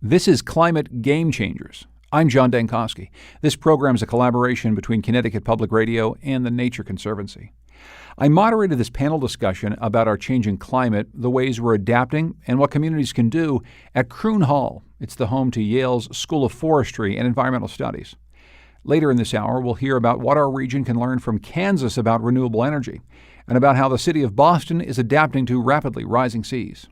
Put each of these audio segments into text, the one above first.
This is Climate Game Changers. I'm John Dankosky. This program is a collaboration between Connecticut Public Radio and the Nature Conservancy. I moderated this panel discussion about our changing climate, the ways we're adapting, and what communities can do at Croon Hall. It's the home to Yale's School of Forestry and Environmental Studies. Later in this hour, we'll hear about what our region can learn from Kansas about renewable energy, and about how the city of Boston is adapting to rapidly rising seas.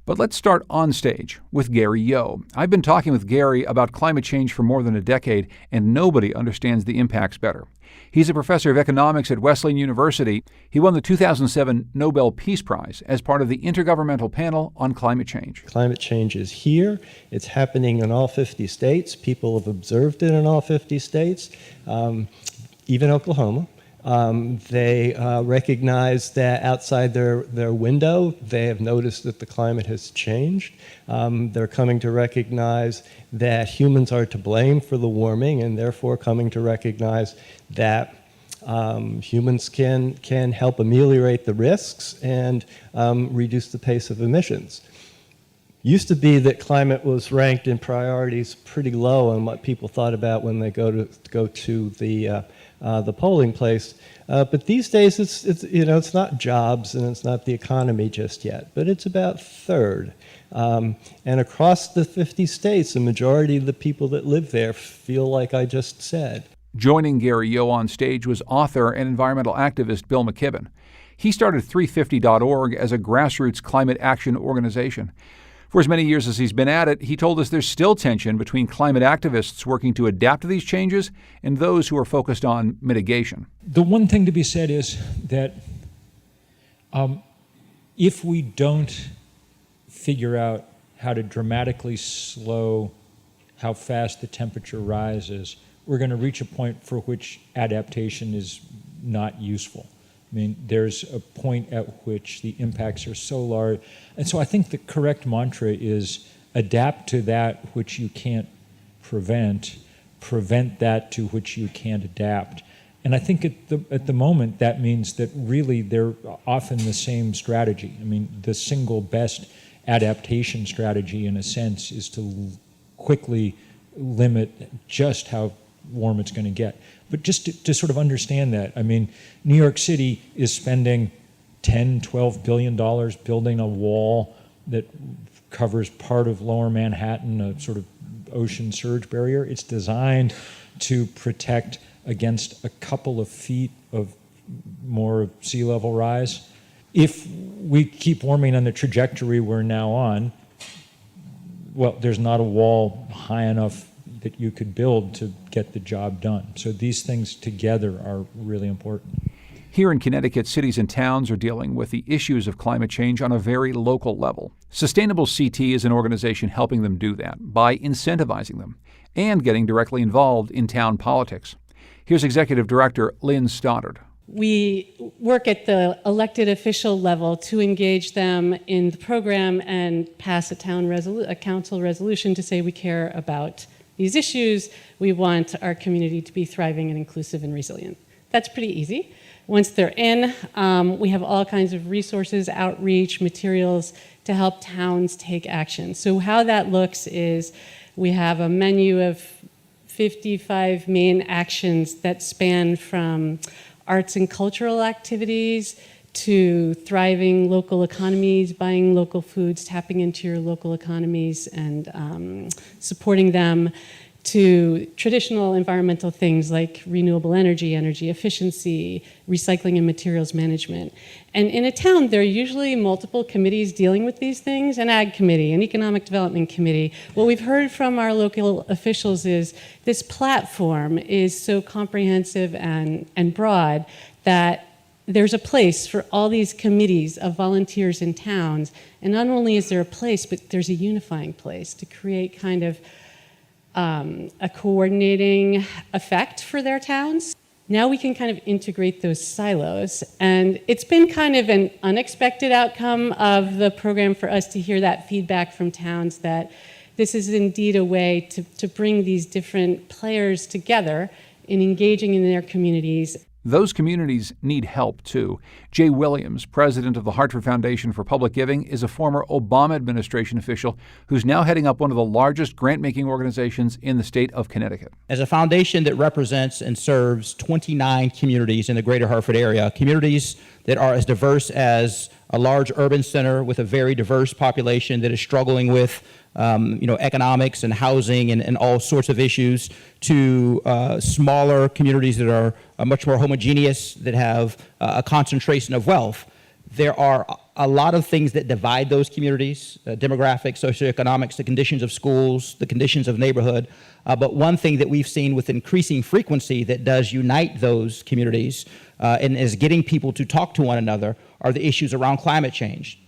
But let's start on stage with Gary Yo. I've been talking with Gary about climate change for more than a decade, and nobody understands the impacts better. He's a professor of economics at Wesleyan University. He won the 2007 Nobel Peace Prize as part of the Intergovernmental Panel on Climate Change. Climate change is here. It's happening in all 50 states. People have observed it in all 50 states, even Oklahoma. They recognize that outside their window, they have noticed that the climate has changed. They're coming to recognize that humans are to blame for the warming, and therefore coming to recognize that humans can help ameliorate the risks and reduce the pace of emissions. Used to be that climate was ranked in priorities pretty low on what people thought about when they go to the polling place, but these days it's not jobs and it's not the economy just yet, but it's about third. And across the 50 states, the majority of the people that live there feel like I just said. Joining Gary Yo on stage was author and environmental activist Bill McKibben. He started 350.org as a grassroots climate action organization. For as many years as he's been at it, he told us there's still tension between climate activists working to adapt to these changes and those who are focused on mitigation. The one thing to be said is that if we don't figure out how to dramatically slow how fast the temperature rises, we're going to reach a point for which adaptation is not useful. I mean, there's a point at which the impacts are so large. And so I think the correct mantra is adapt to that which you can't prevent that to which you can't adapt. And I think at the moment that means that really they're often the same strategy. I mean, the single best adaptation strategy in a sense is to quickly limit just how warm it's going to get. But just to sort of understand that, I mean, New York City is spending $10-12 billion building a wall that covers part of lower Manhattan, a sort of ocean surge barrier. It's designed to protect against a couple of feet of more sea level rise. If we keep warming on the trajectory we're now on, well, there's not a wall high enough that you could build to get the job done. So these things together are really important. Here in Connecticut, cities and towns are dealing with the issues of climate change on a very local level. Sustainable CT is an organization helping them do that by incentivizing them and getting directly involved in town politics. Here's Executive Director Lynn Stoddard. We work at the elected official level to engage them in the program and pass a council resolution to say we care about these issues. We want our community to be thriving and inclusive and resilient. That's pretty easy. Once they're in, we have all kinds of resources, outreach, materials to help towns take action. So how that looks is we have a menu of 55 main actions that span from arts and cultural activities to thriving local economies, buying local foods, tapping into your local economies and supporting them, to traditional environmental things like renewable energy, energy efficiency, recycling and materials management. And in a town, there are usually multiple committees dealing with these things, an ag committee, an economic development committee. What we've heard from our local officials is this platform is so comprehensive and broad that there's a place for all these committees of volunteers in towns. And not only is there a place, but there's a unifying place to create kind of a coordinating effect for their towns. Now we can kind of integrate those silos. And it's been kind of an unexpected outcome of the program for us to hear that feedback from towns that this is indeed a way to bring these different players together in engaging in their communities. those communities need help, too. Jay Williams, president of the Hartford Foundation for Public Giving, is a former Obama administration official who's now heading up one of the largest grant-making organizations in the state of Connecticut. As a foundation that represents and serves 29 communities in the greater Hartford area, communities that are as diverse as a large urban center with a very diverse population that is struggling with economics and housing and all sorts of issues, to smaller communities that are much more homogeneous, that have a concentration of wealth. There are a lot of things that divide those communities, demographics, socioeconomics, the conditions of schools, the conditions of neighborhood. But one thing that we've seen with increasing frequency that does unite those communities and is getting people to talk to one another are the issues around climate change.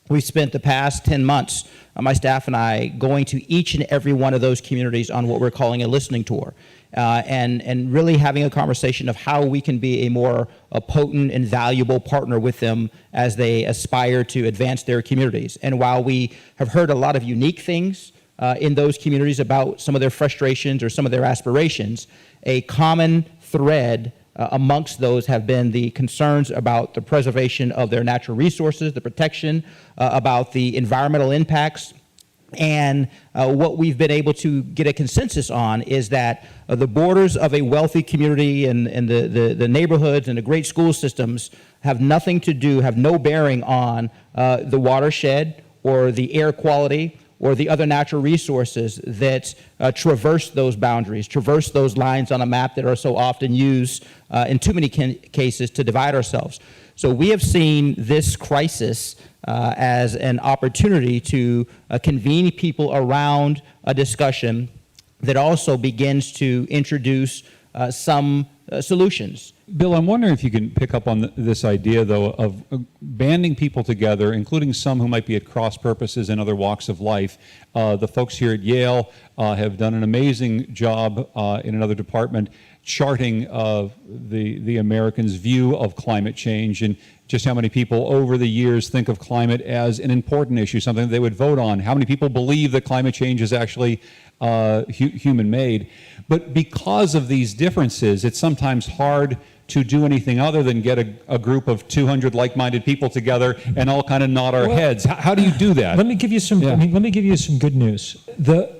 We've spent the past 10 months, my staff and I, going to each and every one of those communities on what we're calling a listening tour, and really having a conversation of how we can be a more potent and valuable partner with them as they aspire to advance their communities. And while we have heard a lot of unique things in those communities about some of their frustrations or some of their aspirations, a common thread amongst those have been the concerns about the preservation of their natural resources, the protection, about the environmental impacts. And what we've been able to get a consensus on is that the borders of a wealthy community and the neighborhoods and the great school systems have nothing to do, have no bearing on the watershed or the air quality or the other natural resources that traverse those boundaries, traverse those lines on a map that are so often used in too many cases to divide ourselves. So we have seen this crisis as an opportunity to convene people around a discussion that also begins to introduce some solutions. Bill, I'm wondering if you can pick up on this idea, though, of banding people together, including some who might be at cross purposes in other walks of life. The folks here at Yale have done an amazing job in another department charting the Americans' view of climate change and just how many people over the years think of climate as an important issue, something they would vote on. How many people believe that climate change is actually human-made? But because of these differences, it's sometimes hard to do anything other than get a group of 200 like-minded people together and all kind of nod our heads. How do you do that? Let me give you some. Yeah. Let me give you some good news. The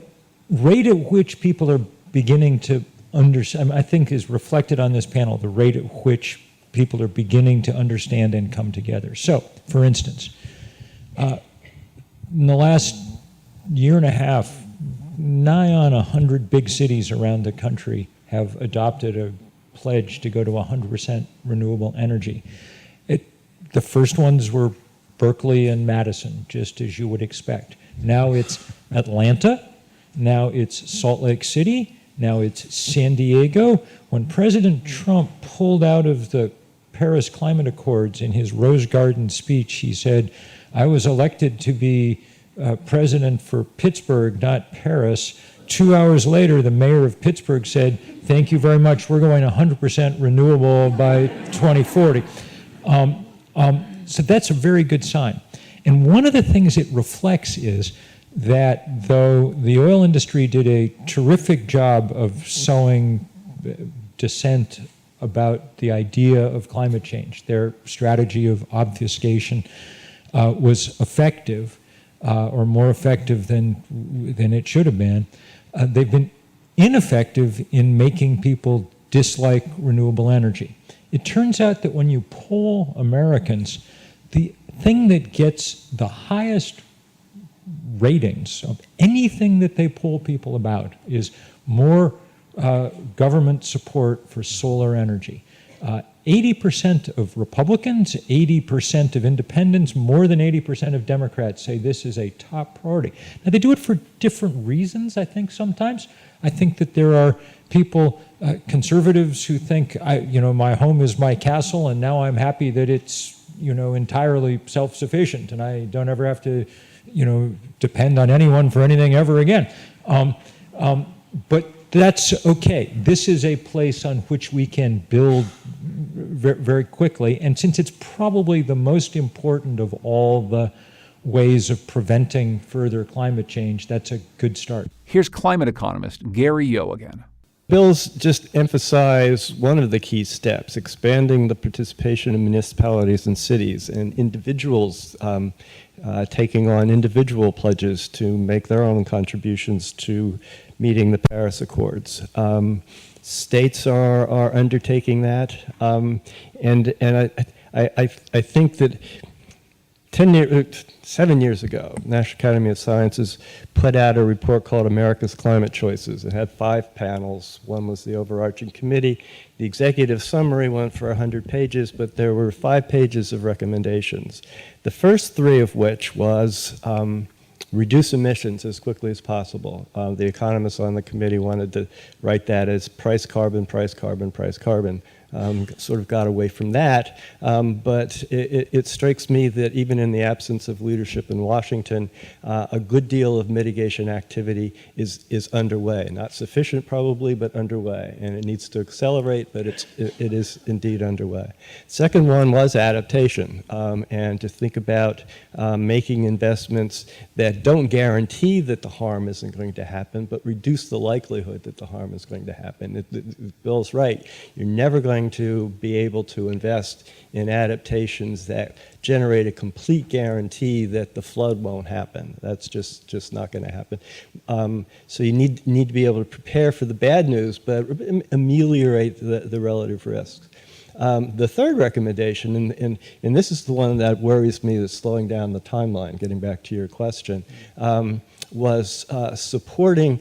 rate at which people are beginning to understand, I think, is reflected on this panel. The rate at which people are beginning to understand and come together. So, for instance, in the last year and a half, nigh on 100 big cities around the country have adopted a pledge to go to 100% renewable energy. The first ones were Berkeley and Madison, just as you would expect. Now it's Atlanta, now it's Salt Lake City, now it's San Diego. When President Trump pulled out of the Paris Climate Accords in his Rose Garden speech, he said, "I was elected to be president for Pittsburgh, not Paris." 2 hours later, the mayor of Pittsburgh said, "Thank you very much, we're going 100% renewable by 2040. So that's a very good sign. And one of the things it reflects is that though the oil industry did a terrific job of sowing dissent about the idea of climate change, their strategy of obfuscation was effective, or more effective than it should have been. They've been ineffective in making people dislike renewable energy. It turns out that when you poll Americans, the thing that gets the highest ratings of anything that they poll people about is more government support for solar energy. 80% of Republicans, 80% of independents, more than 80% of Democrats say this is a top priority. Now, they do it for different reasons, I think, sometimes. I think that there are people, conservatives, who think, my home is my castle, and now I'm happy that it's, entirely self-sufficient, and I don't ever have to, depend on anyone for anything ever again. But that's okay. This is a place on which we can build very quickly. And since it's probably the most important of all the ways of preventing further climate change, that's a good start. Here's climate economist Gary Yo again. Bills just emphasize one of the key steps, expanding the participation of municipalities and cities and individuals taking on individual pledges to make their own contributions to meeting the Paris Accords. States are undertaking that, and I think that 7 years ago, National Academy of Sciences put out a report called America's Climate Choices. It had 5 panels. One was the overarching committee. The executive summary went for 100 pages, but there were 5 pages of recommendations. The first 3 of which was reduce emissions as quickly as possible. The economists on the committee wanted to write that as price carbon, price carbon, price carbon. Sort of got away from that, but it strikes me that even in the absence of leadership in Washington, a good deal of mitigation activity is underway. Not sufficient probably, but underway, and it needs to accelerate, but it is indeed underway. Second one was adaptation, and to think about making investments that don't guarantee that the harm isn't going to happen, but reduce the likelihood that the harm is going to happen. Bill's right. You're never going to be able to invest in adaptations that generate a complete guarantee that the flood won't happen. That's just not going to happen. So you need to be able to prepare for the bad news, but ameliorate the relative risks. The third recommendation, and this is the one that worries me, that's slowing down the timeline, getting back to your question, was supporting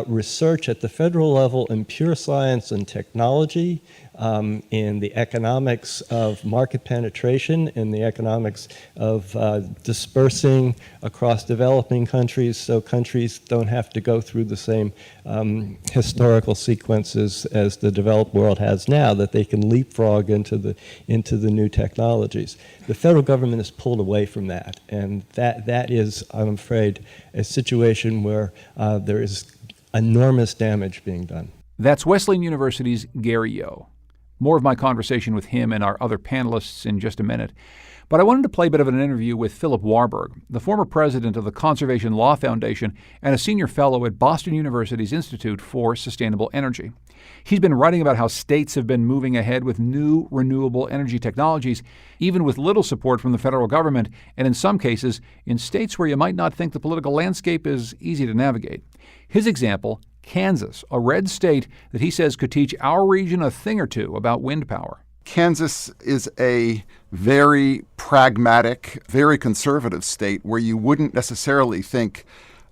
research at the federal level in pure science and technology, in the economics of market penetration, in the economics of dispersing across developing countries so countries don't have to go through the same historical sequences as the developed world has now, that they can leapfrog into the new technologies. The federal government has pulled away from that, and that is, I'm afraid, a situation where there is enormous damage being done. That's Wesleyan University's Gary Yo. More of my conversation with him and our other panelists in just a minute. But I wanted to play a bit of an interview with Philip Warburg, the former president of the Conservation Law Foundation and a senior fellow at Boston University's Institute for Sustainable Energy. He's been writing about how states have been moving ahead with new renewable energy technologies, even with little support from the federal government, and in some cases, in states where you might not think the political landscape is easy to navigate. His example, Kansas, a red state that he says could teach our region a thing or two about wind power. Kansas is a very pragmatic, very conservative state where you wouldn't necessarily think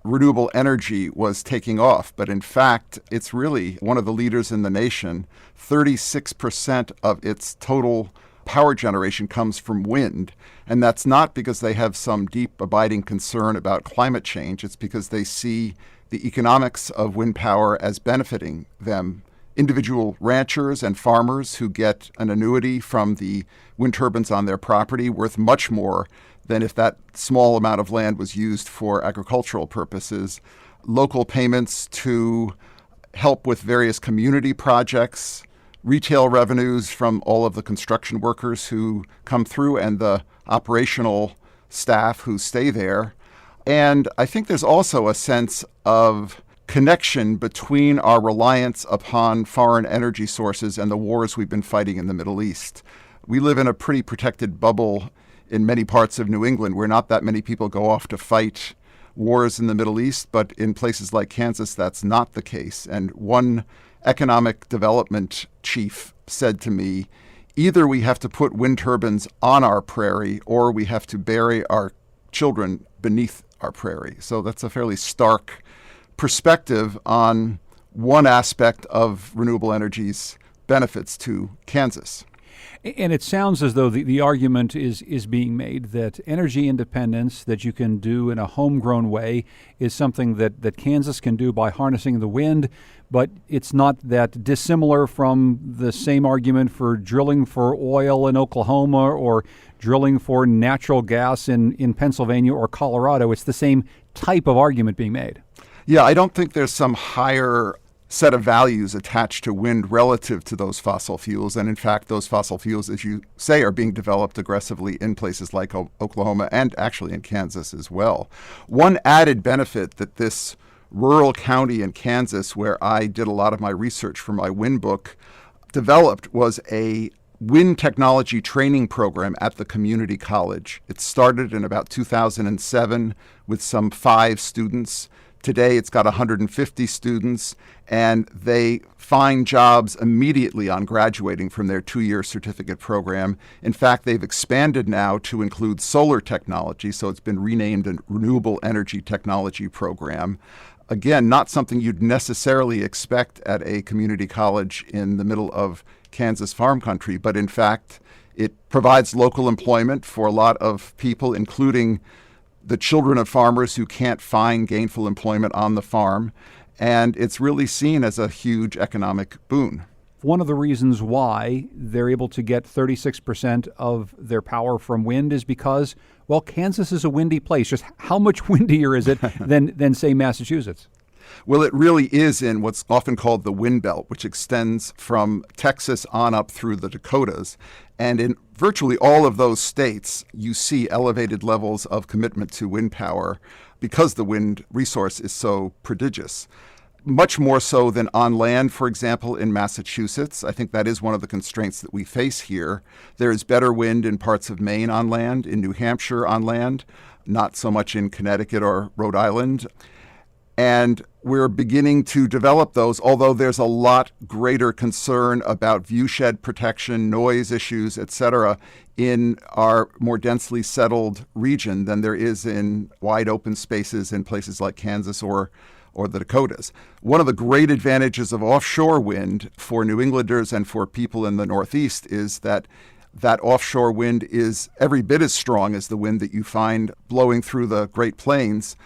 renewable energy was taking off, but in fact, it's really one of the leaders in the nation. 36% of its total power generation comes from wind, and that's not because they have some deep, abiding concern about climate change. It's because they see the economics of wind power as benefiting them. Individual ranchers and farmers who get an annuity from the wind turbines on their property worth much more than if that small amount of land was used for agricultural purposes. Local payments to help with various community projects, retail revenues from all of the construction workers who come through and the operational staff who stay there. And I think there's also a sense of connection between our reliance upon foreign energy sources and the wars we've been fighting in the Middle East. We live in a pretty protected bubble in many parts of New England where not that many people go off to fight wars in the Middle East, but in places like Kansas, that's not the case. And one economic development chief said to me, either we have to put wind turbines on our prairie or we have to bury our children beneath our prairie. So that's a fairly stark perspective on one aspect of renewable energy's benefits to Kansas. And it sounds as though the argument is being made that energy independence that you can do in a homegrown way is something that Kansas can do by harnessing the wind, but it's not that dissimilar from the same argument for drilling for oil in Oklahoma or drilling for natural gas in Pennsylvania or Colorado. It's the same type of argument being made. Yeah, I don't think there's some higher set of values attached to wind relative to those fossil fuels. And in fact, those fossil fuels, as you say, are being developed aggressively in places like Oklahoma and actually in Kansas as well. One added benefit that this rural county in Kansas where I did a lot of my research for my wind book developed was a wind technology training program at the community college. It started in about 2007 with some 5 students. Today it's got 150 students, and they find jobs immediately on graduating from their 2-year certificate program. In fact, they've expanded now to include solar technology, so it's been renamed a renewable energy technology program. Again, not something you'd necessarily expect at a community college in the middle of Kansas farm country, but in fact, it provides local employment for a lot of people, including the children of farmers who can't find gainful employment on the farm, and it's really seen as a huge economic boon. One of the reasons why they're able to get 36% of their power from wind is because, well, Kansas is a windy place. Just how much windier is it than say, Massachusetts? Well, it really is in what's often called the wind belt, which extends from Texas on up through the Dakotas. And in virtually all of those states, you see elevated levels of commitment to wind power because the wind resource is so prodigious. Much more so than on land, for example, in Massachusetts. I think that is one of the constraints that we face here. There is better wind in parts of Maine on land, in New Hampshire on land, not so much in Connecticut or Rhode Island. And we're beginning to develop those, although there's a lot greater concern about viewshed protection, noise issues, et cetera, in our more densely settled region than there is in wide open spaces in places like Kansas or the Dakotas. One of the great advantages of offshore wind for New Englanders and for people in the Northeast is that offshore wind is every bit as strong as the wind that you find blowing through the Great Plains.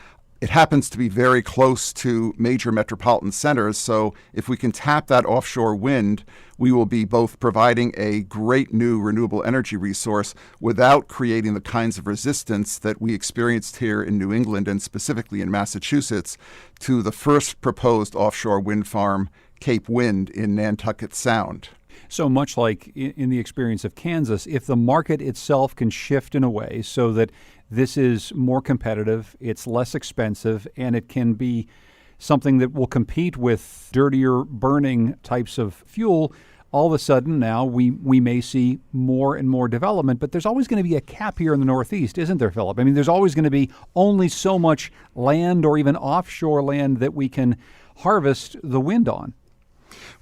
It happens to be very close to major metropolitan centers, so if we can tap that offshore wind, we will be both providing a great new renewable energy resource without creating the kinds of resistance that we experienced here in New England and specifically in Massachusetts to the first proposed offshore wind farm, Cape Wind, in Nantucket Sound. So much like in the experience of Kansas, if the market itself can shift in a way so that this is more competitive, it's less expensive, and it can be something that will compete with dirtier burning types of fuel, all of a sudden now we may see more and more development. But there's always going to be a cap here in the Northeast, isn't there, Philip? I mean, there's always going to be only so much land or even offshore land that we can harvest the wind on.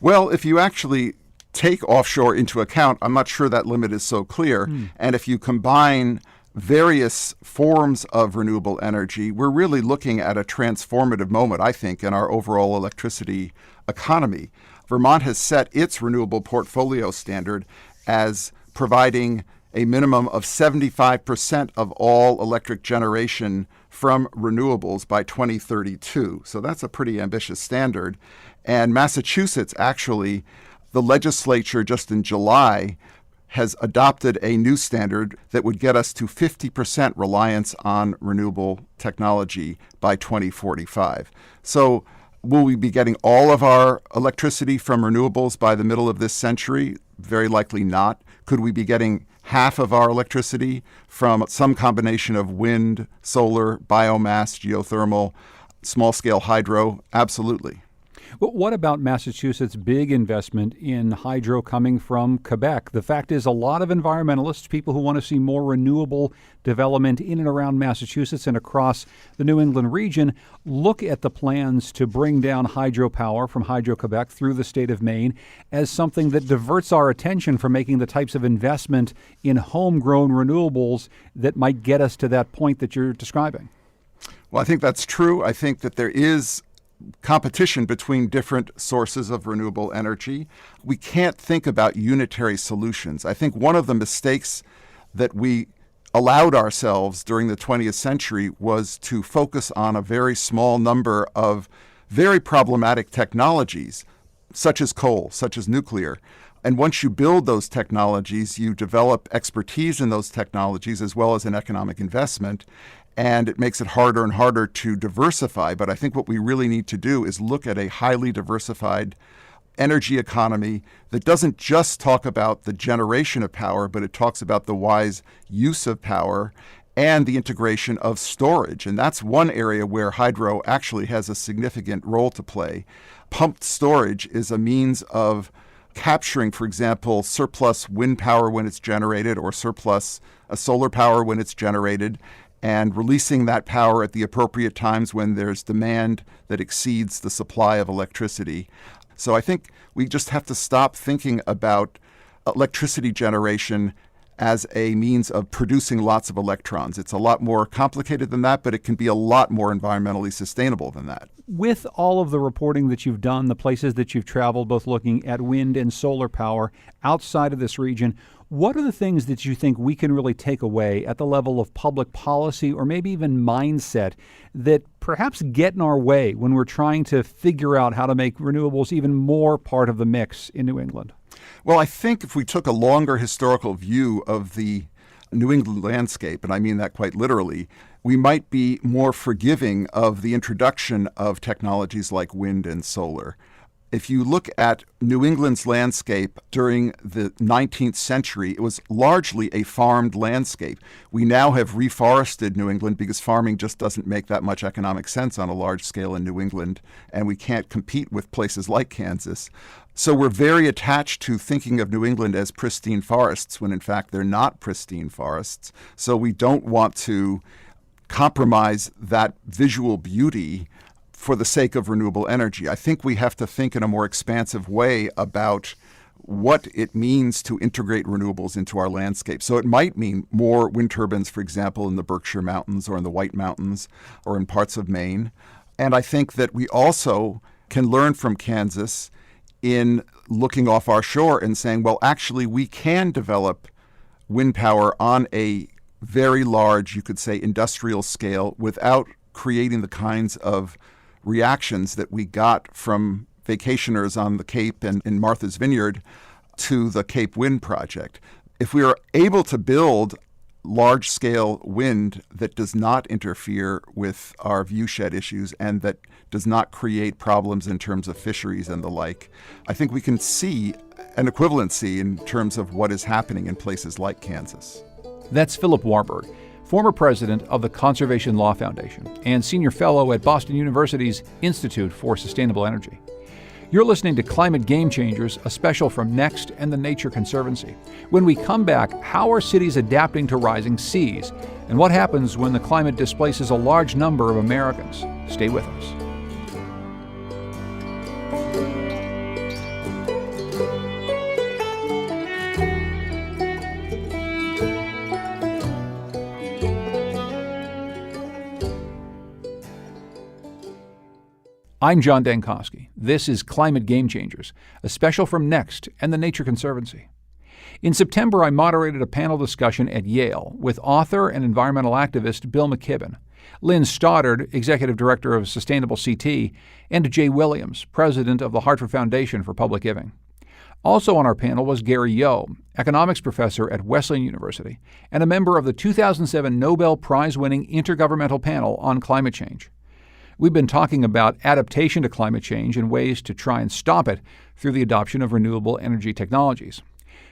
Well, if you actually take offshore into account, I'm not sure that limit is so clear. And if you combine various forms of renewable energy, we're really looking at a transformative moment, I think, in our overall electricity economy. Vermont has set its renewable portfolio standard as providing a minimum of 75% of all electric generation from renewables by 2032. So that's a pretty ambitious standard. And Massachusetts, actually, the legislature just in July has adopted a new standard that would get us to 50% reliance on renewable technology by 2045. So will we be getting all of our electricity from renewables by the middle of this century? Very likely not. Could we be getting half of our electricity from some combination of wind, solar, biomass, geothermal, small-scale hydro? Absolutely. But what about Massachusetts' big investment in hydro coming from Quebec? The fact is, a lot of environmentalists, people who want to see more renewable development in and around Massachusetts and across the New England region, look at the plans to bring down hydropower from Hydro-Quebec through the state of Maine as something that diverts our attention from making the types of investment in homegrown renewables that might get us to that point that you're describing. Well, I think that's true. I think that there is competition between different sources of renewable energy. We can't think about unitary solutions. I think one of the mistakes that we allowed ourselves during the 20th century was to focus on a very small number of very problematic technologies, such as coal, such as nuclear. And once you build those technologies, you develop expertise in those technologies as well as an economic investment. And it makes it harder and harder to diversify. But I think what we really need to do is look at a highly diversified energy economy that doesn't just talk about the generation of power, but it talks about the wise use of power and the integration of storage. And that's one area where hydro actually has a significant role to play. Pumped storage is a means of capturing, for example, surplus wind power when it's generated or surplus solar power when it's generated, and releasing that power at the appropriate times when there's demand that exceeds the supply of electricity. So I think we just have to stop thinking about electricity generation as a means of producing lots of electrons. It's a lot more complicated than that, but it can be a lot more environmentally sustainable than that. With all of the reporting that you've done, the places that you've traveled, both looking at wind and solar power outside of this region, what are the things that you think we can really take away at the level of public policy or maybe even mindset that perhaps get in our way when we're trying to figure out how to make renewables even more part of the mix in New England? Well, I think if we took a longer historical view of the New England landscape, and I mean that quite literally, we might be more forgiving of the introduction of technologies like wind and solar. If you look at New England's landscape during the 19th century, it was largely a farmed landscape. We now have reforested New England because farming just doesn't make that much economic sense on a large scale in New England, and we can't compete with places like Kansas. So we're very attached to thinking of New England as pristine forests when in fact they're not pristine forests. So we don't want to compromise that visual beauty for the sake of renewable energy. I think we have to think in a more expansive way about what it means to integrate renewables into our landscape. So it might mean more wind turbines, for example, in the Berkshire Mountains or in the White Mountains or in parts of Maine. And I think that we also can learn from Kansas in looking off our shore and saying, well, actually, we can develop wind power on a very large, you could say, industrial scale without creating the kinds of reactions that we got from vacationers on the Cape and in Martha's Vineyard to the Cape Wind Project. If we are able to build large-scale wind that does not interfere with our viewshed issues and that does not create problems in terms of fisheries and the like, I think we can see an equivalency in terms of what is happening in places like Kansas. That's Philip Warburg, former president of the Conservation Law Foundation and senior fellow at Boston University's Institute for Sustainable Energy. You're listening to Climate Game Changers, a special from Next and the Nature Conservancy. When we come back, how are cities adapting to rising seas? And what happens when the climate displaces a large number of Americans? Stay with us. I'm John Dankosky. This is Climate Game Changers, a special from Next and the Nature Conservancy. In September, I moderated a panel discussion at Yale with author and environmental activist Bill McKibben, Lynn Stoddard, executive director of Sustainable CT, and Jay Williams, president of the Hartford Foundation for Public Giving. Also on our panel was Gary Yo, economics professor at Wesleyan University and a member of the 2007 Nobel Prize-winning Intergovernmental Panel on Climate Change. We've been talking about adaptation to climate change and ways to try and stop it through the adoption of renewable energy technologies.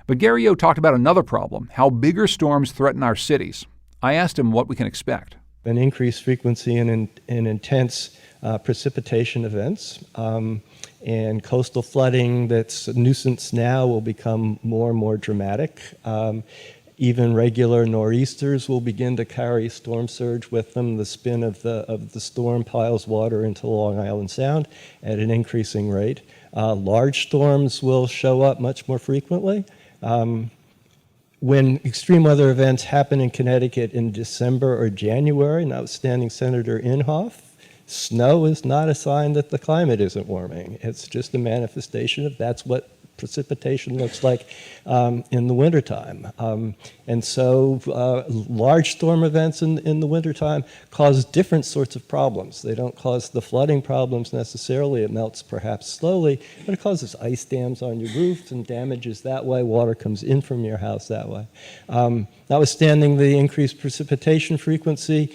But Gary Yo talked about another problem, how bigger storms threaten our cities. I asked him what we can expect. An increased frequency in intense precipitation events, and coastal flooding that's a nuisance now will become more and more dramatic. Even regular nor'easters will begin to carry storm surge with them. The spin of the storm piles water into Long Island Sound at an increasing rate. Large storms will show up much more frequently. When extreme weather events happen in Connecticut in December or January, notwithstanding Senator Inhofe, snow is not a sign that the climate isn't warming. It's just a manifestation of that's what precipitation looks like in the wintertime. And so large storm events in the wintertime cause different sorts of problems. They don't cause the flooding problems necessarily. It melts perhaps slowly, but it causes ice dams on your roofs and damages that way. Water comes in from your house that way. Notwithstanding the increased precipitation frequency,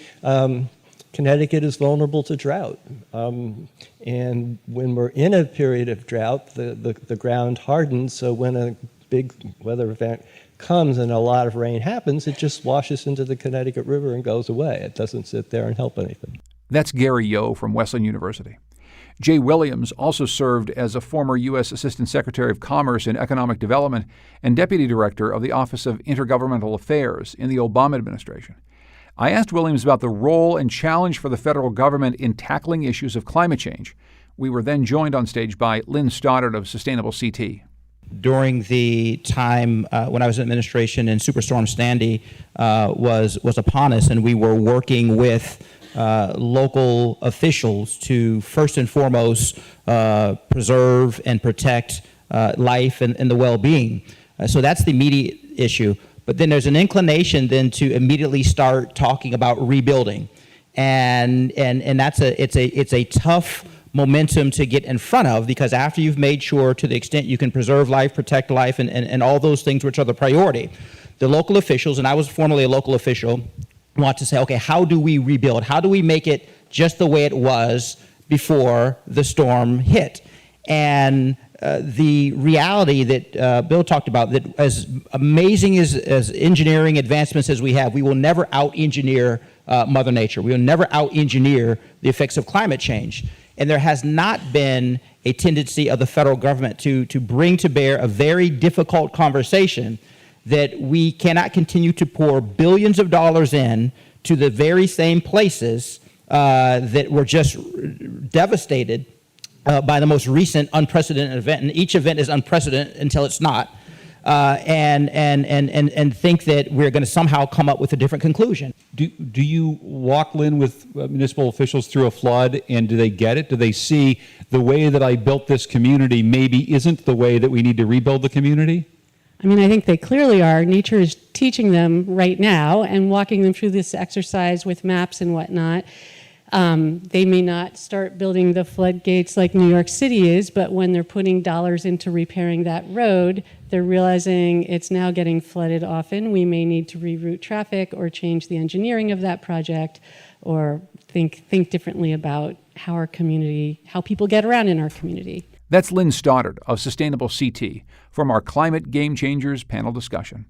Connecticut is vulnerable to drought. And when we're in a period of drought, the ground hardens, so when big weather event comes and a lot of rain happens, it just washes into the Connecticut River and goes away. It doesn't sit there and help anything. That's Gary Yo from Wesleyan University. Jay Williams also served as a former U.S. Assistant Secretary of Commerce and Economic Development and Deputy Director of the Office of Intergovernmental Affairs in the Obama administration. I asked Williams about the role and challenge for the federal government in tackling issues of climate change. We were then joined on stage by Lynn Stoddard of Sustainable CT. During the time when I was in administration and Superstorm Sandy was upon us, and we were working with local officials to first and foremost preserve and protect life and the well-being. So that's the immediate issue. But then there's an inclination then to immediately start talking about rebuilding, and that's it's a tough momentum to get in front of, because after you've made sure to the extent you can preserve life, protect life, and all those things which are the priority, the local officials, and I was formerly a local official, want to say, okay, how do we rebuild? How do we make it just the way it was before the storm hit? And the reality that Bill talked about, that as amazing as engineering advancements as we have, we will never out-engineer Mother Nature. We will never out-engineer the effects of climate change. And there has not been a tendency of the federal government to bring to bear a very difficult conversation that we cannot continue to pour billions of dollars in to the very same places that were just devastated by the most recent unprecedented event. And each event is unprecedented until it's not. And think that we're going to somehow come up with a different conclusion. Do you walk, Lynn, with municipal officials through a flood, and do they get it? Do they see the way that I built this community maybe isn't the way that we need to rebuild the community? I mean, I think they clearly are. Nature is teaching them right now and walking them through this exercise with maps and whatnot. They may not start building the floodgates like New York City is, but when they're putting dollars into repairing that road, they're realizing it's now getting flooded often. We may need to reroute traffic or change the engineering of that project, or think differently about how people get around in our community. That's Lynn Stoddard of Sustainable CT from our Climate Game Changers panel discussion.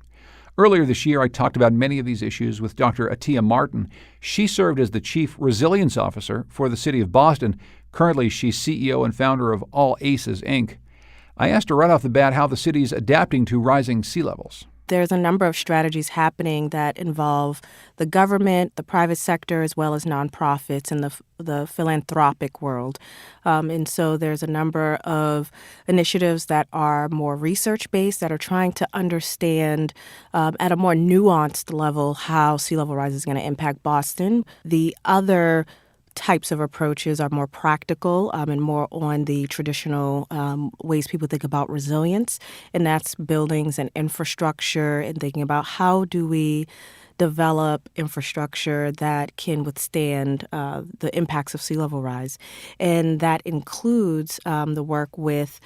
Earlier this year, I talked about many of these issues with Dr. Atia Martin. She served as the Chief Resilience Officer for the City of Boston. Currently, she's CEO and founder of All Aces, Inc. I asked her right off the bat how the city's adapting to rising sea levels. There's a number of strategies happening that involve the government, the private sector, as well as nonprofits and the philanthropic world. And so there's a number of initiatives that are more research-based, that are trying to understand at a more nuanced level how sea level rise is going to impact Boston. The other types of approaches are more practical and more on the traditional ways people think about resilience, and that's buildings and infrastructure, and thinking about how do we develop infrastructure that can withstand the impacts of sea level rise. And that includes the work with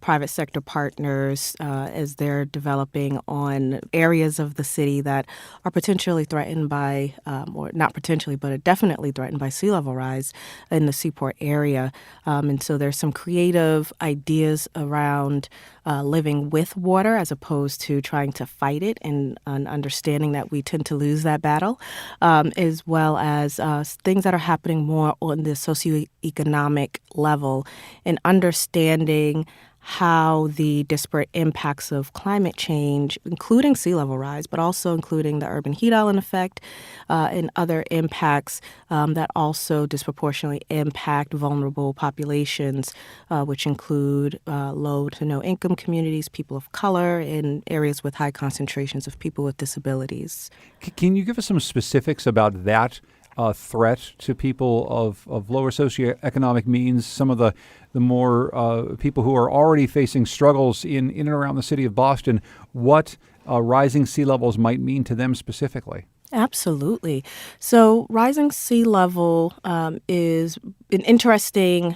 private sector partners as they're developing on areas of the city that are potentially threatened by, or not potentially, but are definitely threatened by sea level rise in the Seaport area. And so there's some creative ideas around living with water as opposed to trying to fight it, and understanding that we tend to lose that battle, as well as things that are happening more on the socioeconomic level, and understanding how the disparate impacts of climate change, including sea level rise, but also including the urban heat island effect and other impacts that also disproportionately impact vulnerable populations, which include low to no income communities, people of color, and areas with high concentrations of people with disabilities. Can you give us some specifics about that threat to people of lower socioeconomic means, some of the more people who are already facing struggles in and around the city of Boston, what rising sea levels might mean to them specifically? Absolutely. So rising sea level is an interesting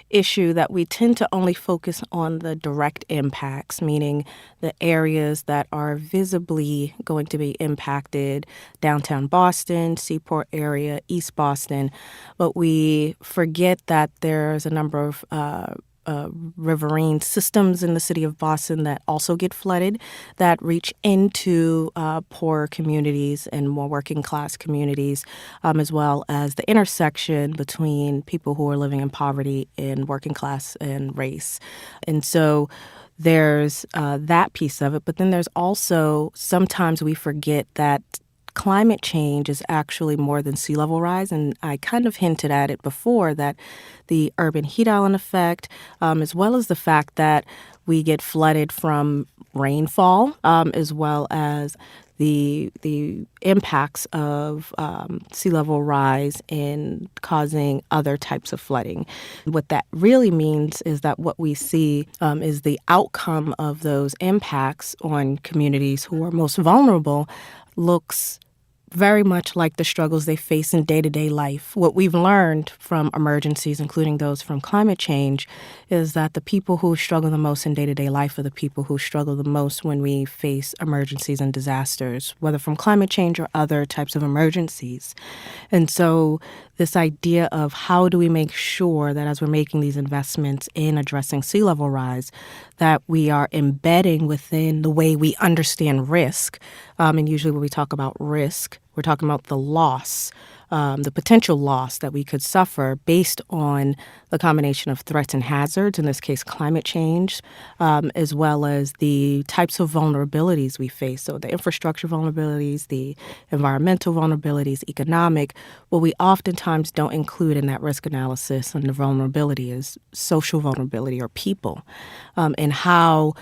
issue that we tend to only focus on the direct impacts, meaning the areas that are visibly going to be impacted, downtown Boston, Seaport area, East Boston. But we forget that there's a number of riverine systems in the city of Boston that also get flooded, that reach into poorer communities and more working class communities, as well as the intersection between people who are living in poverty and working class and race. And so there's that piece of it. But then there's also, sometimes we forget that climate change is actually more than sea level rise. And I kind of hinted at it before, that the urban heat island effect, as well as the fact that we get flooded from rainfall, as well as the impacts of sea level rise in causing other types of flooding. What that really means is that what we see is the outcome of those impacts on communities who are most vulnerable looks very much like the struggles they face in day-to-day life. What we've learned from emergencies, including those from climate change, is that the people who struggle the most in day-to-day life are the people who struggle the most when we face emergencies and disasters, whether from climate change or other types of emergencies. And so this idea of how do we make sure that as we're making these investments in addressing sea level rise, that we are embedding within the way we understand risk. And usually when we talk about risk, we're talking about the loss, the potential loss that we could suffer based on the combination of threats and hazards, in this case climate change, as well as the types of vulnerabilities we face. So the infrastructure vulnerabilities, the environmental vulnerabilities, economic. What we oftentimes don't include in that risk analysis and the vulnerability is social vulnerability, or people, and how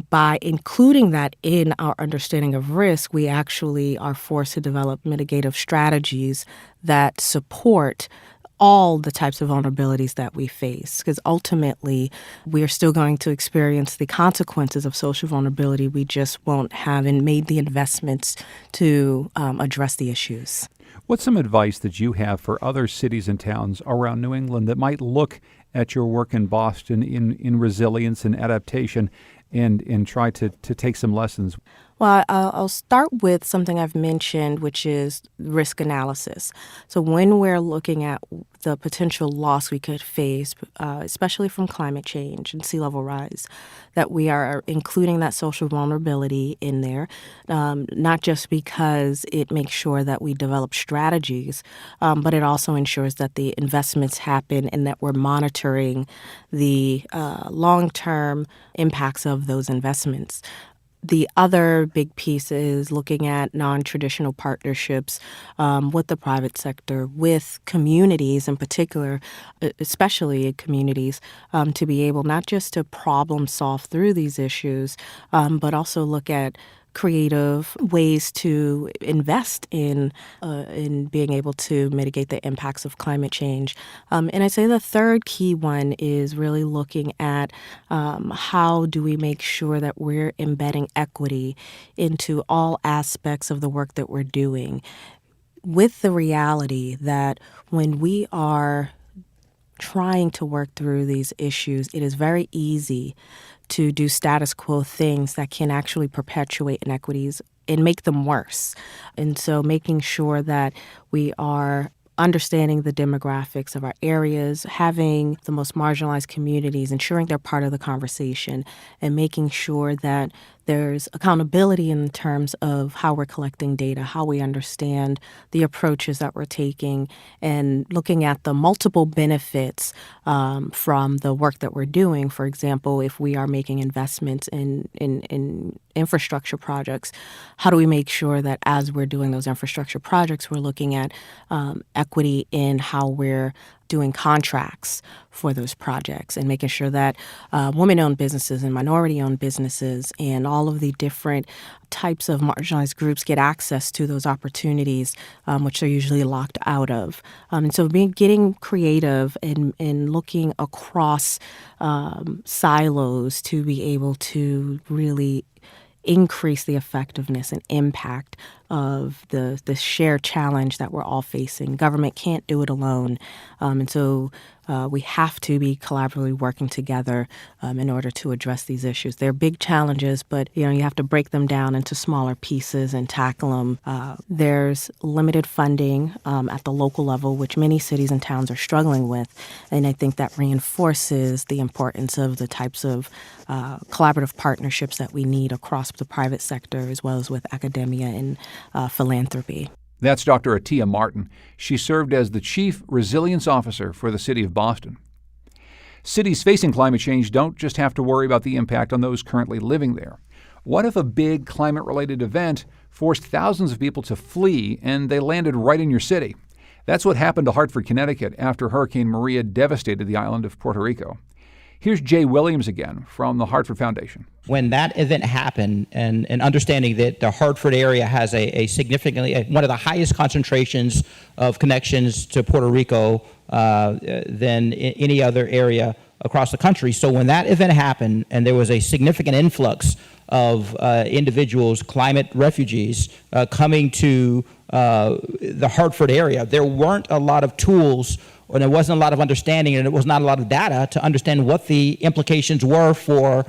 by including that in our understanding of risk, we actually are forced to develop mitigative strategies that support all the types of vulnerabilities that we face. Because ultimately, we are still going to experience the consequences of social vulnerability. We just won't have and made the investments to address the issues. What's some advice that you have for other cities and towns around New England that might look at your work in Boston in resilience and adaptation and try to take some lessons? Well, I'll start with something I've mentioned, which is risk analysis. So when we're looking at the potential loss we could face, especially from climate change and sea level rise, that we are including that social vulnerability in there, not just because it makes sure that we develop strategies, but it also ensures that the investments happen and that we're monitoring the long-term impacts of those investments. The other big piece is looking at non-traditional partnerships with the private sector, with communities in particular, especially communities, to be able not just to problem solve through these issues, but also look at creative ways to invest in being able to mitigate the impacts of climate change. And I'd say the third key one is really looking at how do we make sure that we're embedding equity into all aspects of the work that we're doing, with the reality that when we are trying to work through these issues, it is very easy to do status quo things that can actually perpetuate inequities and make them worse. And so making sure that we are understanding the demographics of our areas, having the most marginalized communities, ensuring they're part of the conversation, and making sure that there's accountability in terms of how we're collecting data, how we understand the approaches that we're taking, and looking at the multiple benefits from the work that we're doing. For example, if we are making investments in infrastructure projects, how do we make sure that as we're doing those infrastructure projects, we're looking at equity in how we're doing contracts for those projects, and making sure that women-owned businesses and minority-owned businesses and all of the different types of marginalized groups get access to those opportunities, which they're usually locked out of. And so getting creative and looking across silos to be able to really increase the effectiveness and impact of the shared challenge that we're all facing. Government can't do it alone. And so we have to be collaboratively working together in order to address these issues. They're big challenges, but you have to break them down into smaller pieces and tackle them. There's limited funding at the local level, which many cities and towns are struggling with, and I think that reinforces the importance of the types of collaborative partnerships that we need across the private sector as well as with academia and philanthropy. That's Dr. Atiya Martin. She served as the Chief Resilience Officer for the City of Boston. Cities facing climate change don't just have to worry about the impact on those currently living there. What if a big climate-related event forced thousands of people to flee and they landed right in your city? That's what happened to Hartford, Connecticut after Hurricane Maria devastated the island of Puerto Rico. Here's Jay Williams again from the Hartford Foundation. When that event happened, and understanding that the Hartford area has a significantly, one of the highest concentrations of connections to Puerto Rico than any other area across the country. So when that event happened and there was a significant influx of individuals, climate refugees, coming to the Hartford area, there weren't a lot of tools, or there wasn't a lot of understanding, and there was not a lot of data to understand what the implications were for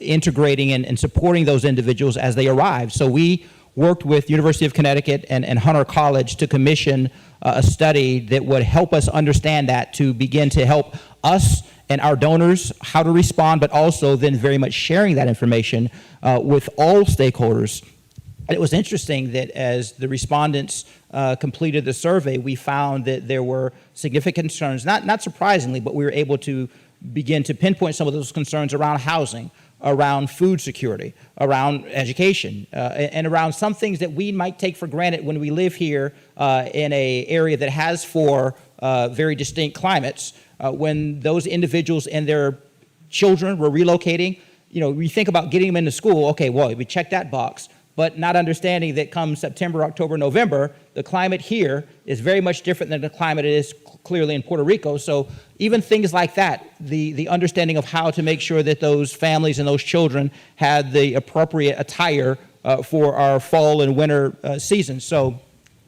integrating and supporting those individuals as they arrived. So we worked with University of Connecticut and Hunter College to commission a study that would help us understand that, to begin to help us and our donors how to respond, but also then very much sharing that information with all stakeholders. And it was interesting that as the respondents completed the survey, we found that there were significant concerns, not surprisingly, but we were able to begin to pinpoint some of those concerns around housing, around food security, around education, and around some things that we might take for granted when we live here in an area that has four very distinct climates. When those individuals and their children were relocating, we think about getting them into school. Okay, well, we check that box, but not understanding that come September, October, November, the climate here is very much different than the climate is clearly in Puerto Rico. So even things like that, the understanding of how to make sure that those families and those children had the appropriate attire for our fall and winter seasons. So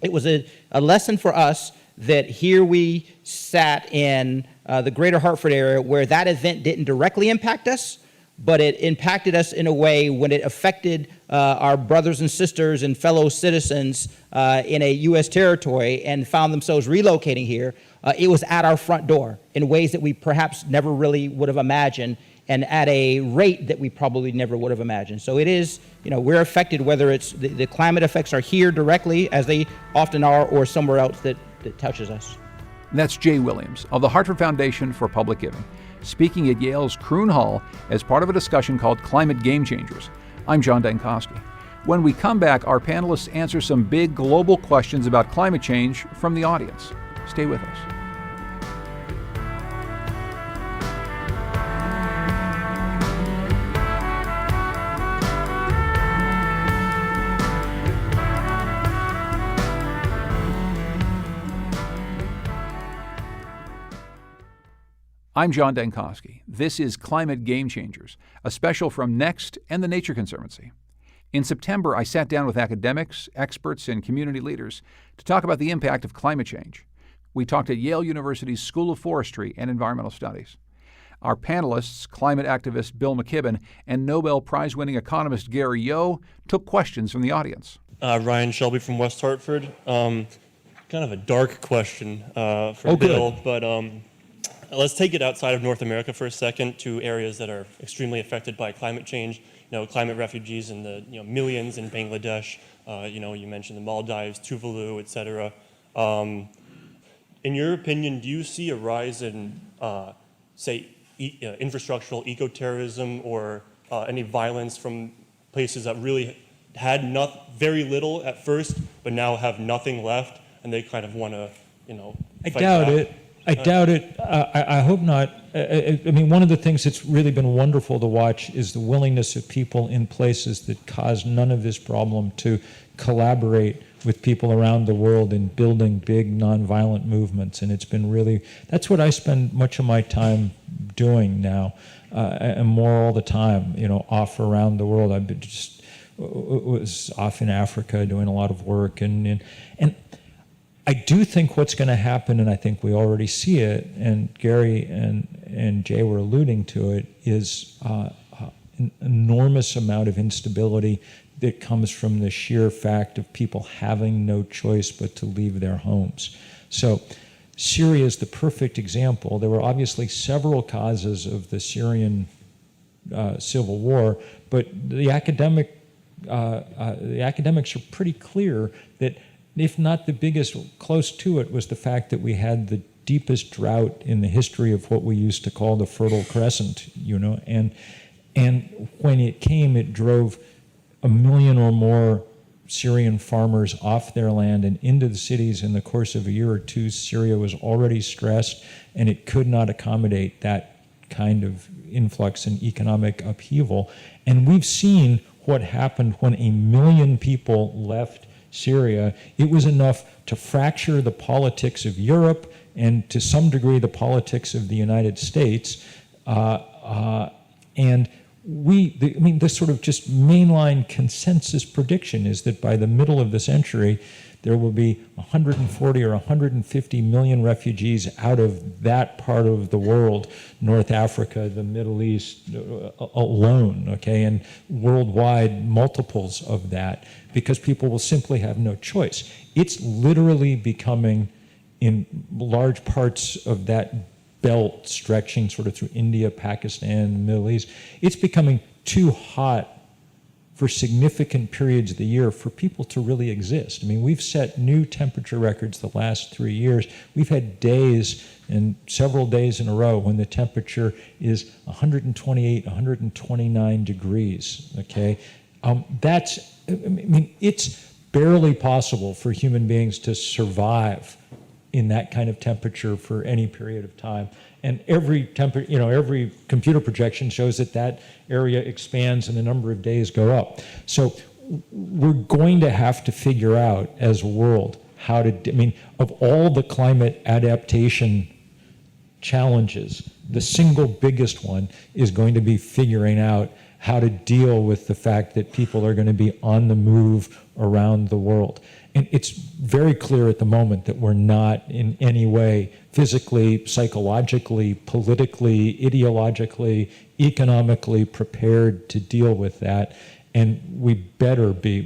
it was a lesson for us that here we sat in the greater Hartford area where that event didn't directly impact us, but it impacted us in a way when it affected our brothers and sisters and fellow citizens in a U.S. territory and found themselves relocating here. It was at our front door in ways that we perhaps never really would have imagined, and at a rate that we probably never would have imagined. So it is, we're affected, whether it's the climate effects are here directly, as they often are, or somewhere else that touches us. That's Jay Williams of the Hartford Foundation for Public Giving, speaking at Yale's Croon Hall as part of a discussion called Climate Game Changers. I'm John Dankosky. When we come back, our panelists answer some big global questions about climate change from the audience. Stay with us. I'm John Dankosky. This is Climate Game Changers, a special from Next and the Nature Conservancy. In September, I sat down with academics, experts, and community leaders to talk about the impact of climate change. We talked at Yale University's School of Forestry and Environmental Studies. Our panelists, climate activist Bill McKibben and Nobel Prize-winning economist Gary Yo, took questions from the audience. Ryan Shelby from West Hartford. Kind of a dark question for Bill, but let's take it outside of North America for a second to areas that are extremely affected by climate change. Climate refugees in the millions in Bangladesh. You mentioned the Maldives, Tuvalu, etc. In your opinion, do you see a rise in, infrastructural eco-terrorism or any violence from places that really had very little at first, but now have nothing left, and they kind of want to, I doubt it. I doubt it. I hope not. I mean, one of the things that's really been wonderful to watch is the willingness of people in places that cause none of this problem to collaborate with people around the world in building big nonviolent movements. And it's been really, that's what I spend much of my time doing now, and more all the time, off around the world. I've been just was off in Africa doing a lot of work, and I do think what's going to happen, and I think we already see it, and Gary and Jay were alluding to it, is an enormous amount of instability that comes from the sheer fact of people having no choice but to leave their homes. So Syria is the perfect example. There were obviously several causes of the Syrian civil war, but the academics are pretty clear that if not the biggest, close to it, was the fact that we had the deepest drought in the history of what we used to call the Fertile Crescent, and when it came, it drove 1 million or more Syrian farmers off their land and into the cities. In the course of a year or two, Syria was already stressed, and it could not accommodate that kind of influx and economic upheaval. And we've seen what happened when 1 million people left Syria. It was enough to fracture the politics of Europe and to some degree the politics of the United States. The sort of just mainline consensus prediction is that by the middle of the century, there will be 140 or 150 million refugees out of that part of the world, North Africa, the Middle East alone, okay, and worldwide multiples of that, because people will simply have no choice. It's literally becoming, in large parts of that belt stretching sort of through India, Pakistan, the Middle East, it's becoming too hot for significant periods of the year for people to really exist. I mean, we've set new temperature records the last 3 years. We've had days, and several days in a row, when the temperature is 128, 129 degrees, okay? It's barely possible for human beings to survive in that kind of temperature for any period of time. And every computer projection shows that area expands and the number of days go up. So we're going to have to figure out as a world how to, of all the climate adaptation challenges, the single biggest one is going to be figuring out how to deal with the fact that people are going to be on the move around the world. And it's very clear at the moment that we're not in any way physically, psychologically, politically, ideologically, economically prepared to deal with that. And we better be.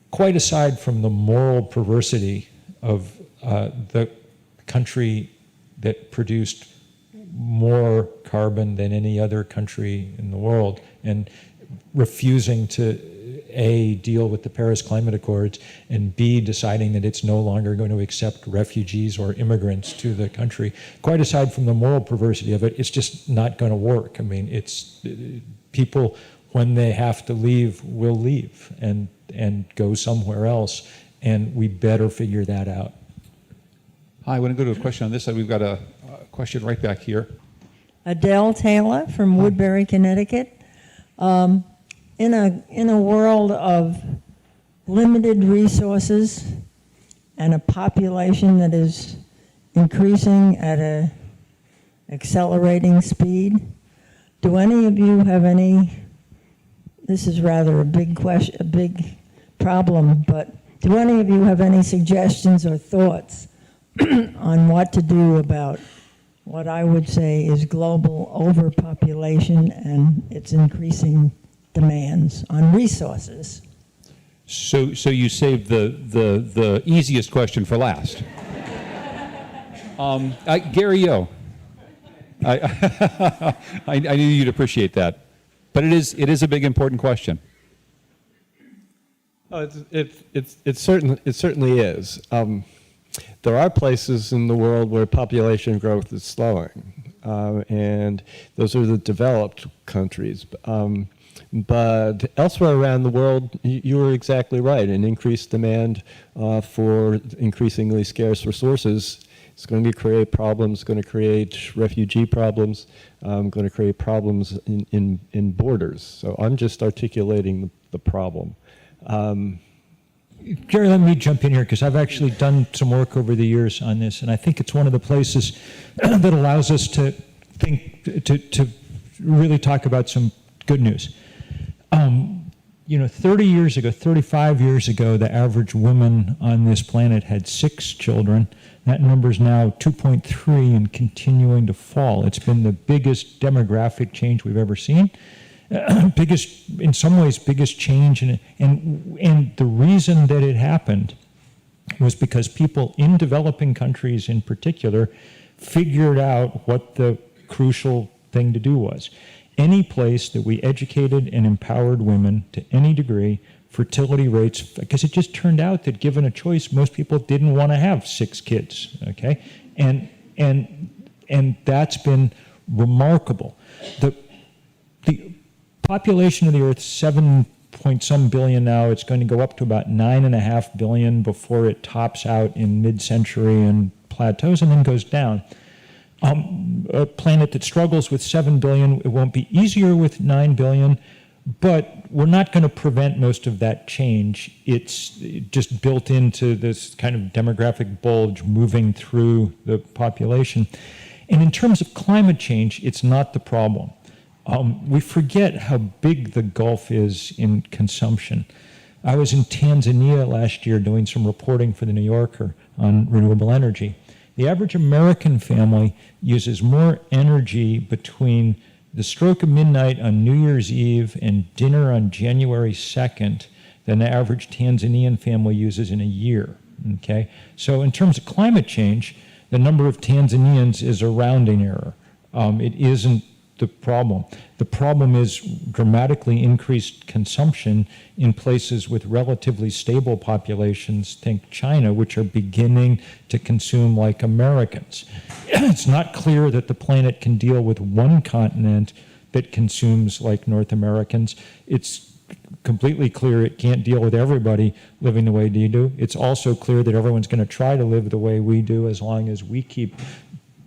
Quite aside from the moral perversity of the country that produced more carbon than any other country in the world and refusing to A, deal with the Paris Climate Accords, and B, deciding that it's no longer going to accept refugees or immigrants to the country. Quite aside from the moral perversity of it, it's just not going to work. It's people, when they have to leave, will leave and go somewhere else, and we better figure that out. Hi, I want to go to a question on this side. We've got a question right back here. Adele Taylor from Woodbury, Connecticut. In a world of limited resources and a population that is increasing at an accelerating speed, do any of you have this is rather a big question, a big problem, but do any of you have any suggestions or thoughts on what to do about what I would say is global overpopulation and its increasing demands on resources? So you saved the easiest question for last. Gary Yo, I knew you'd appreciate that, but it is a big important question. Oh, it certainly is. There are places in the world where population growth is slowing, and those are the developed countries. But elsewhere around the world, you were exactly right. An increased demand for increasingly scarce resources is going to create problems, going to create refugee problems, going to create problems in borders. So I'm just articulating the problem. Gary, let me jump in here because I've actually done some work over the years on this, and I think it's one of the places that allows us to think, to really talk about some good news. 30 years ago, 35 years ago, the average woman on this planet had 6 children. That number is now 2.3 and continuing to fall. It's been the biggest demographic change we've ever seen. In some ways, biggest change. And the reason that it happened was because people in developing countries in particular figured out what the crucial thing to do was. Any place that we educated and empowered women to any degree, fertility rates, because it just turned out that given a choice, most people didn't want to have 6 kids, okay? And that's been remarkable. The population of the Earth, 7 point some billion now, it's going to go up to about 9.5 billion before it tops out in mid-century and plateaus and then goes down. A planet that struggles with 7 billion, it won't be easier with 9 billion, but we're not going to prevent most of that change. It's just built into this kind of demographic bulge moving through the population. And in terms of climate change, it's not the problem. We forget how big the gulf is in consumption. I was in Tanzania last year doing some reporting for the New Yorker on renewable energy. The average American family uses more energy between the stroke of midnight on New Year's Eve and dinner on January 2nd than the average Tanzanian family uses in a year, okay? So in terms of climate change, the number of Tanzanians is a rounding error. It isn't the problem. The problem is dramatically increased consumption in places with relatively stable populations, think China, which are beginning to consume like Americans. It's not clear that the planet can deal with one continent that consumes like North Americans. It's completely clear it can't deal with everybody living the way they do. It's also clear that everyone's going to try to live the way we do as long as we keep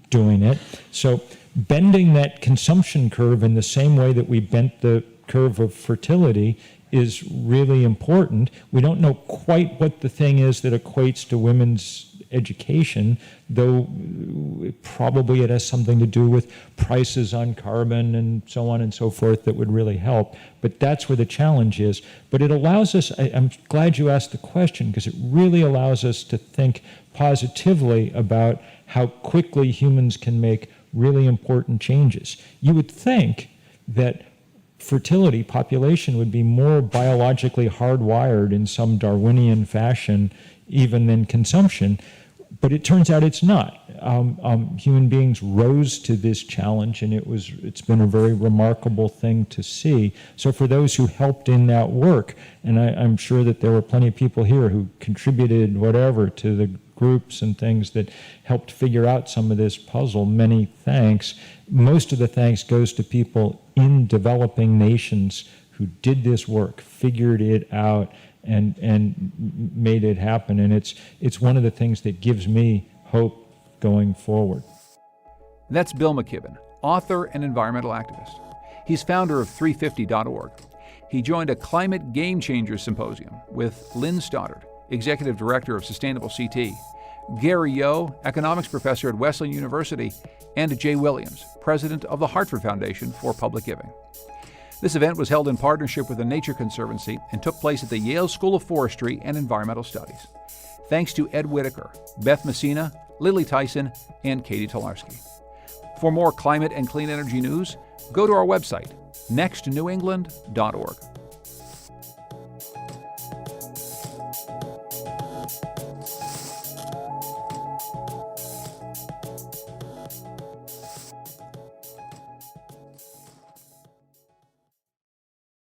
doing it. So bending that consumption curve in the same way that we bent the curve of fertility is really important. We don't know quite what the thing is that equates to women's education, though probably it has something to do with prices on carbon and so on and so forth that would really help. But that's where the challenge is. But it allows us, I'm glad you asked the question, because it really allows us to think positively about how quickly humans can make really important changes. You would think that fertility, population, would be more biologically hardwired in some Darwinian fashion even than consumption, but it turns out it's not. Human beings rose to this challenge, and it's been a very remarkable thing to see. So for those who helped in that work, and I'm sure that there were plenty of people here who contributed whatever to the groups and things that helped figure out some of this puzzle, many thanks. Most of the thanks goes to people in developing nations who did this work, figured it out, and made it happen. And it's one of the things that gives me hope going forward. That's Bill McKibben, author and environmental activist. He's founder of 350.org. He joined a Climate Game Changers Symposium with Lynn Stoddard, Executive Director of Sustainable CT, Gary Yo, Economics Professor at Wesleyan University, and Jay Williams, President of the Hartford Foundation for Public Giving. This event was held in partnership with the Nature Conservancy and took place at the Yale School of Forestry and Environmental Studies. Thanks to Ed Whitaker, Beth Messina, Lily Tyson, and Katie Tolarski. For more climate and clean energy news, go to our website, nextnewengland.org.